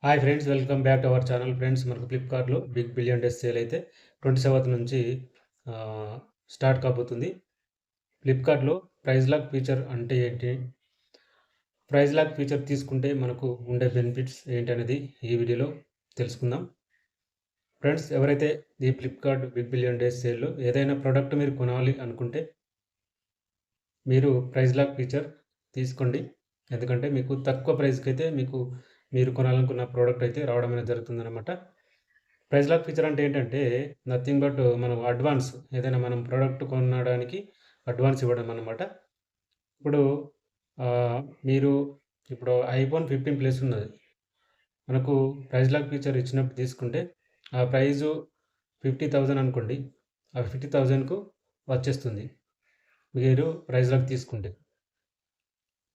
Hi friends, welcome back to our channel. Friends, మనకు ఫ్లిప్కార్ట్‌లో big billion days sale అయితే 27th నుంచి start కాబోతుంది. ఫ్లిప్కార్ట్‌లో ప్రైస్ లాక్ ఫీచర్ అంటే ఏంటి? ప్రైస్ లాక్ ఫీచర్ తీసుకుంటే మనకు ఉండే బెనిఫిట్స్ ఏంటనేది ఈ వీడియోలో తెలుసుకుందాం. ఫ్రెండ్స్, ఎవరైతే ఈ ఫ్లిప్కార్ట్ బిగ్ బిలియన్ డేస్ సేల్‌లో ఏదైనా ప్రోడక్ట్ మీరు కొనాలి అనుకుంటే మీరు ప్రైస్ లాక్ ఫీచర్ తీసుకోండి. ఎందుకంటే మీకు తక్కువ ప్రైస్‌కైతే మీరు కొనాలనుకున్న ప్రోడక్ట్ అయితే రావడం అనేది జరుగుతుందనమాట. ప్రైస్ లాక్ ఫీచర్ అంటే ఏంటంటే నథింగ్ బట్ మనం అడ్వాన్స్ ఏదైనా మనం ప్రోడక్ట్ కొనడానికి అడ్వాన్స్ ఇవ్వడం అన్నమాట. ఇప్పుడు ఆహ్, మీరు ఇప్పుడు ఐఫోన్ 15 ప్లస్ ఉన్నది. మనకు ప్రైస్ లాక్ ఫీచర్ ఇచ్చినప్పుడు తీసుకుంటే ఆ ప్రైజు 50,000 అనుకోండి. ఆ 50,000కు వచ్చేస్తుంది. మీరు ప్రైస్ లాక్ తీసుకుంటే.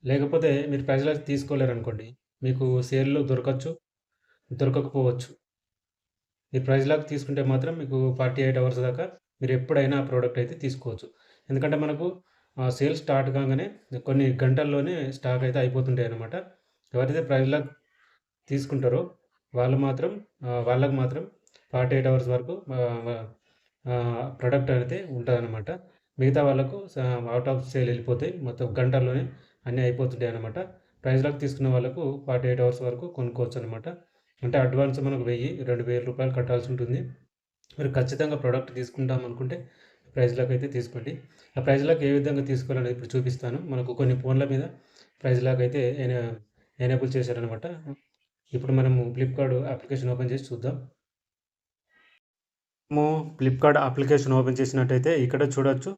లేకపోతే మీరు ప్రైస్ లాక్ తీసుకోలేరనుకోండి. మీకు సేల్‌లో దొరకచ్చు, దొరకకపోవచ్చు. ఈ ప్రైస్ లాక్ తీసుకుంటే మాత్రం మీకు 48 అవర్స్ దాకా మీరు ఎప్పుడైనా ఆ ప్రోడక్ట్ అయితే తీసుకోవచ్చు. ఎందుకంటే మనకు సేల్ స్టార్ట్ కాగానే కొన్ని గంటల్లోనే స్టాక్ అయితే అయిపోతుంటాయన్నమాట. ఎవరైతే ప్రైస్ లాక్ తీసుకుంటారో వాళ్ళకి మాత్రం 48 అవర్స్ వరకు ప్రొడక్ట్ అయితే ఉంటదనమాట. మిగతా వాళ్ళకు ఔట్ ఆఫ్ సేల్ వెళ్ళిపోతాయి. మొత్తం గంటల్లోనే అన్నీ అయిపోతుంటాయన్నమాట. ప్రైస్ లాక్ తీసుకున్న వాళ్ళకు 48 అవర్స్ వరకు కొనుక్కోవచ్చనమాట. అంటే అడ్వాన్స్ మనకు 1000, రూ. 2000 కట్టాల్సి ఉంటుంది. మీరు ఖచ్చితంగా ప్రొడక్ట్ తీసుకుంటాం అనుకుంటే ప్రైస్ లాక్ అయితే తీసుకోండి. ఆ ప్రైస్ లాక్ ఏ విధంగా తీసుకోవాలనేది ఇప్పుడు చూపిస్తాను. మనకు కొన్ని ఫోన్ల మీద ప్రైస్ లాక్ అయితే ఎనేబుల్ చేశారనమాట. ఇప్పుడు మనము ఫ్లిప్‌కార్ట్ అప్లికేషన్ ఓపెన్ చేసి చూద్దాం. మనము ఫ్లిప్‌కార్ట్ అప్లికేషన్ ఓపెన్ చేసినట్టయితే ఇక్కడ చూడొచ్చు.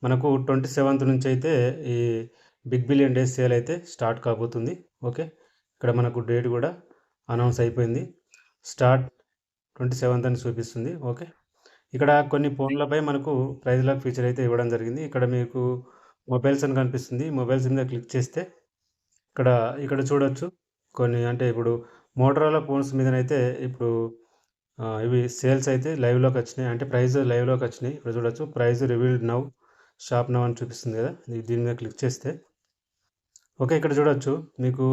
మనకు 27th నుంచి అయితే ఈ బిగ్ బిలియన్ డేస్ సేల్ అయితే స్టార్ట్ కాబోతుంది. ఓకే. ఇక్కడ మనకు డేట్ కూడా అనౌన్స్ అయిపోయింది. స్టార్ట్ 27th అని చూపిస్తుంది. ఓకే. ఇక్కడ కొన్ని ఫోన్లపై మనకు ప్రైస్ లాక్ ఫీచర్ అయితే ఇవ్వడం జరిగింది. ఇక్కడ మీకు మొబైల్స్ అని కనిపిస్తుంది. మొబైల్స్ మీద క్లిక్ చేస్తే ఇక్కడ ఇక్కడ చూడొచ్చు. కొన్ని అంటే ఇప్పుడు మోటరోలా ఫోన్స్ మీదనైతే ఇప్పుడు ఇవి సేల్స్ అయితే లైవ్‌లోకి వచ్చినాయి. అంటే ప్రైస్ లైవ్‌లోకి వచ్చినాయి. ఇక్కడ చూడొచ్చు. Price revealed now, shop now అని చూపిస్తుంది కదా! దీని మీద క్లిక్ చేస్తే ఓకే. ఇక్కడ చూడొచ్చు. మీకు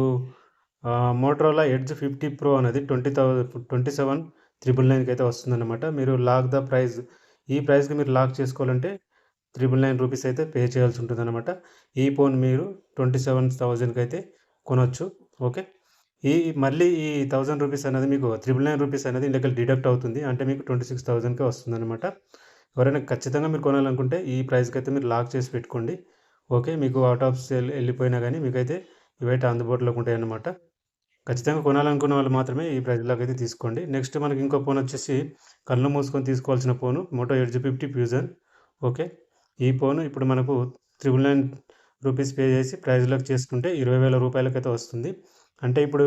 మోటరోలా ఎడ్జ్ 50 ప్రో అనేది 27,999కి అయితే వస్తుందన్నమాట. మీరు లాక్ ద ప్రైస్, ఈ ప్రైస్‌కి మీరు లాక్ చేసుకోవాలంటే రూ. 999 అయితే పే చేయాల్సి ఉంటుందన్నమాట. ఈ ఫోన్ మీరు 27,000కి అయితే కొనొచ్చు. ఓకే. మళ్ళీ ఈ రూ. 1000 అనేది మీకు రూ. 999 అనేది ఇందులోకెళ్ళి డిడక్ట్ అవుతుంది. అంటే మీకు 26,000కే వస్తుందన్నమాట. ఎవరైనా ఖచ్చితంగా మీరు కొనాలనుకుంటే ఈ ప్రైస్‌కైతే మీరు లాక్ చేసి పెట్టుకోండి. ఓకే. మీకు ఔట్ ఆఫ్ సేల్ ఎళ్ళిపోయినా గానీ మీకైతే ఇవైతే అందుబాటులోకి ఉంటాయన్నమాట. ఖచ్చితంగా కొనాలనుకున్న వాళ్ళు మాత్రమే ఈ ప్రైస్ లాక్ అయితే తీసుకోండి. నెక్స్ట్ మనకి ఇంకో ఫోన్ వచ్చేసి కళ్ళు మూసుకొని తీసుకోవాల్సిన phone Moto Edge 50 fusion. Okay. ఈ ఫోను ఇప్పుడు మనకు రూ. 999 పే చేసి ప్రైస్ లాక్ చేసుకుంటే రూ. 20,000కైతే వస్తుంది. అంటే ఇప్పుడు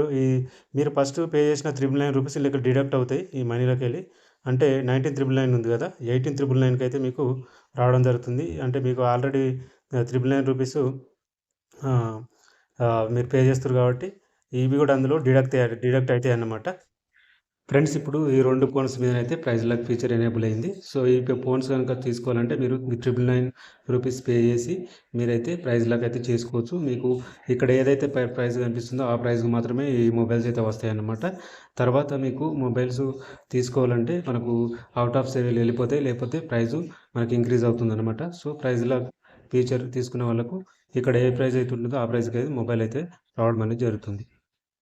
మీరు ఫస్ట్ పే చేసిన రూ. 999 ఈళ్ళకి డిడక్ట్ అవుతాయి ఈ మనీలోకెళ్ళి. అంటే 19,999 ఉంది కదా! 18,999కి అయితే మీకు రావడం జరుగుతుంది. అంటే మీకు ఆల్రెడీ రూ. 999 ఆహ్, మీరు పే చేస్తుర్రు కాబట్టి ఇవి కూడా అందులో డిడక్ట్ అయితాయన్నమాట. ఫ్రెండ్స్, ఇప్పుడు ఈ 2 ఫోన్స్ మీదనైతే ప్రైస్ లాక్ ఫీచర్ ఎనేబుల్ అయింది. సో, ఈ ఫోన్స్ గనుక తీసుకోవాలంటే మీరు రూ. 999 పే చేసి మీరైతే ప్రైస్ లాక్ అయితే చేసుకోవచ్చు. మీకు ఇక్కడ ఏదైతే ప్రైస్ కనిపిస్తుందో ఆ ప్రైస్‌కి మాత్రమే ఈ మొబైల్స్ అయితే వస్తాయన్నమాట. తర్వాత మీకు మొబైల్స్ తీసుకోవాలంటే మనకు ఔట్ ఆఫ్ సేల్ వెళ్ళిపోతాయి. లేకపోతే ప్రైసు మనకి ఇంక్రీజ్ అవుతుందన్నమాట. సో, ప్రైస్ లాక్ ఫీచర్ తీసుకునే వాళ్ళకు ఇక్కడ ఏ ప్రైస్ అయితే ఉంటుందో ఆ ప్రైస్‌కి అయితే మొబైల్ అయితే రావడం అనేది జరుగుతుంది.